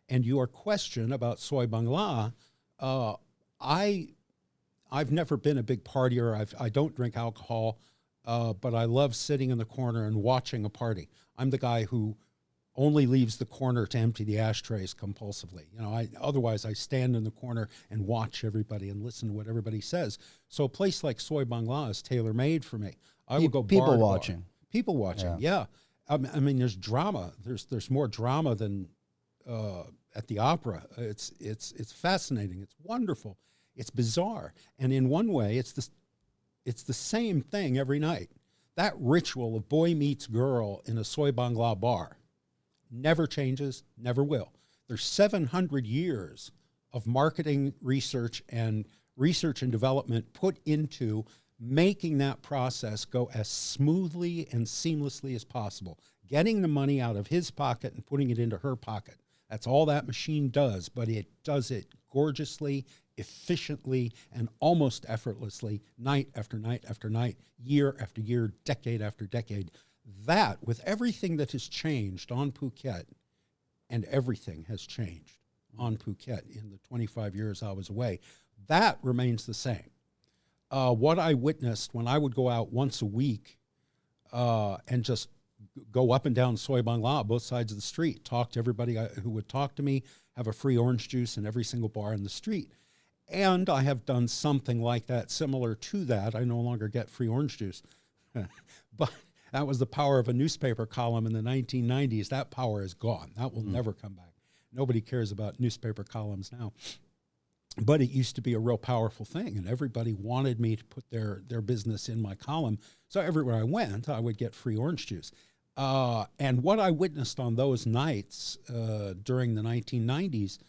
And your question about soy Bangla, I've never been a big partier. I don't drink alcohol, but I love sitting in the corner and watching a party. I'm the guy who only leaves the corner to empty the ashtrays compulsively. You know, otherwise I stand in the corner and watch everybody and listen to what everybody says. So a place like Soy Bangla is tailor-made for me. I would go people bar to watching. bar. People watching, yeah. I mean, there's drama. There's more drama than at the opera. It's fascinating. It's wonderful. It's bizarre. And in one way, it's the same thing every night. That ritual of boy meets girl in a Soy Bangla bar never changes, never will. There's 700 years of marketing research and development put into making that process go as smoothly and seamlessly as possible, getting the money out of his pocket and putting it into her pocket. That's all that machine does, but it does it gorgeously, efficiently, and almost effortlessly, night after night after night, year after year, decade after decade. That, with everything that has changed on Phuket, and everything has changed on Phuket in the 25 years I was away, that remains the same. What I witnessed when I would go out once a week and just go up and down Soy Bangla, both sides of the street, talk to everybody who would talk to me, have a free orange juice in every single bar in the street. And I have done something like that, similar to that. I no longer get free orange juice. But that was the power of a newspaper column in the 1990s. That power is gone. That will never come back. Nobody cares about newspaper columns now. But it used to be a real powerful thing, and everybody wanted me to put their business in my column. So everywhere I went, I would get free orange juice. And what I witnessed on those nights during the 1990s,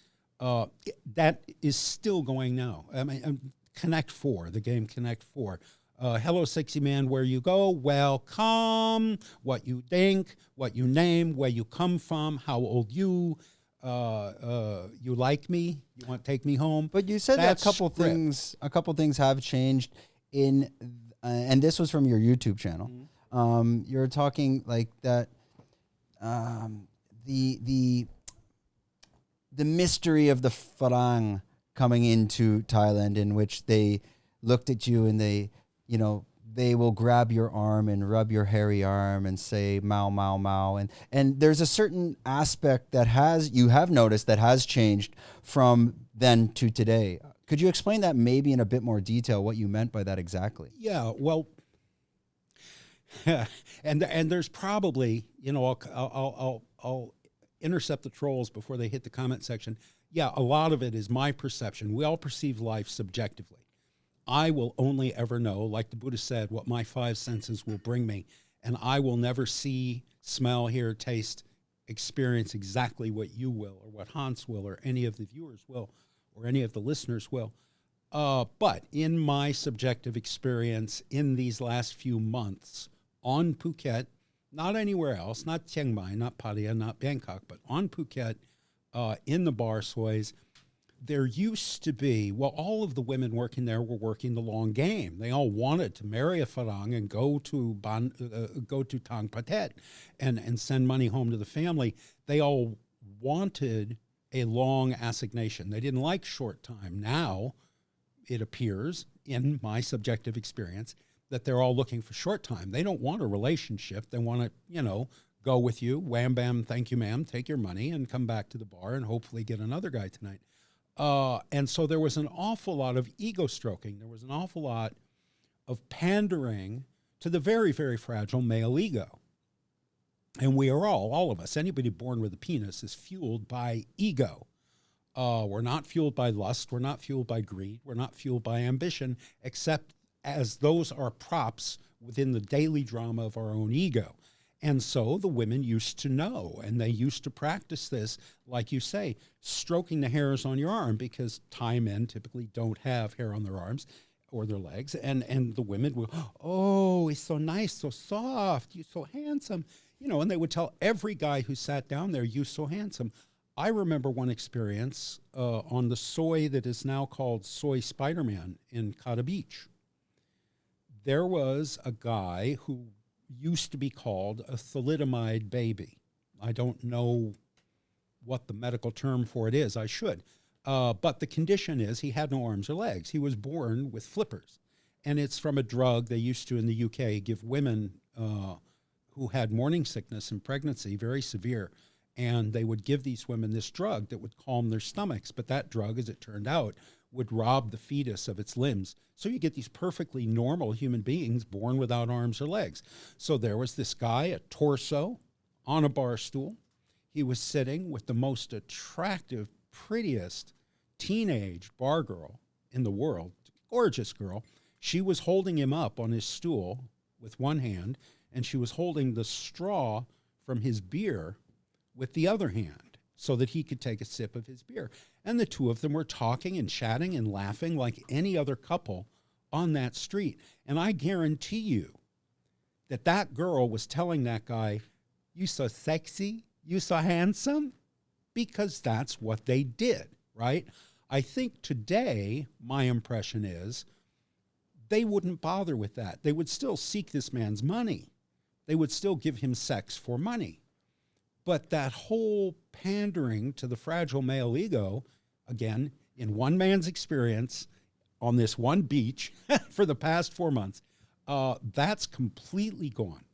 that is still going now. I mean, Connect 4, the game Connect 4. Hello, sexy man, where you go, welcome, what you think, what you name, where you come from, how old you like me, you want to take me home. But you said that a couple things have changed in, and this was from your YouTube channel. Mm-hmm. You're talking like that, the mystery of the Farang coming into Thailand, in which they looked at you and they will grab your arm and rub your hairy arm and say "Mao, Mao, Mao," and there's a certain aspect that you have noticed that has changed from then to today. Could you explain that maybe in a bit more detail, what you meant by that exactly? Yeah, well, and there's probably, I'll intercept the trolls before they hit the comment section. Yeah, a lot of it is my perception. We all perceive life subjectively. I will only ever know, like the Buddha said, what my five senses will bring me. And I will never see, smell, hear, taste, experience exactly what you will, or what Hans will, or any of the viewers will, or any of the listeners will. But in my subjective experience in these last few months on Phuket, not anywhere else, not Chiang Mai, not Pattaya, not Bangkok, but on Phuket, in the bar soys, there used to be, well, all of the women working there were working the long game. They all wanted to marry a Farang and go to Tang Patet and send money home to the family. They all wanted a long assignation. They didn't like short time. Now, it appears, in my subjective experience, that they're all looking for short time. They don't want a relationship. They want to, go with you, wham, bam, thank you, ma'am, take your money and come back to the bar and hopefully get another guy tonight. And so there was an awful lot of ego stroking. There was an awful lot of pandering to the very, very fragile male ego. And we are all of us, anybody born with a penis is fueled by ego. We're not fueled by lust. We're not fueled by greed. We're not fueled by ambition, except as those are props within the daily drama of our own ego. And so the women used to know, and they used to practice this, like you say, stroking the hairs on your arm, because Thai men typically don't have hair on their arms or their legs. And the women will, oh, he's so nice, so soft, you're so handsome. And they would tell every guy who sat down there, you're so handsome. I remember one experience on the soy that is now called Soy Spider-Man in Kata Beach. There was a guy who used to be called a thalidomide baby. I don't know what the medical term for it is. I should. But the condition is he had no arms or legs. He was born with flippers. And it's from a drug they used to in the UK give women who had morning sickness and pregnancy, very severe. And they would give these women this drug that would calm their stomachs. But that drug, as it turned out, would rob the fetus of its limbs. So you get these perfectly normal human beings born without arms or legs. So there was this guy, a torso, on a bar stool. He was sitting with the most attractive, prettiest teenage bar girl in the world, gorgeous girl. She was holding him up on his stool with one hand, and she was holding the straw from his beer with the other hand so that he could take a sip of his beer. And the two of them were talking and chatting and laughing like any other couple on that street. And I guarantee you that that girl was telling that guy, "You so sexy, you so handsome," because that's what they did, right? I think today, my impression is, they wouldn't bother with that. They would still seek this man's money. They would still give him sex for money. But that whole pandering to the fragile male ego, again, in one man's experience on this one beach for the past 4 months, that's completely gone.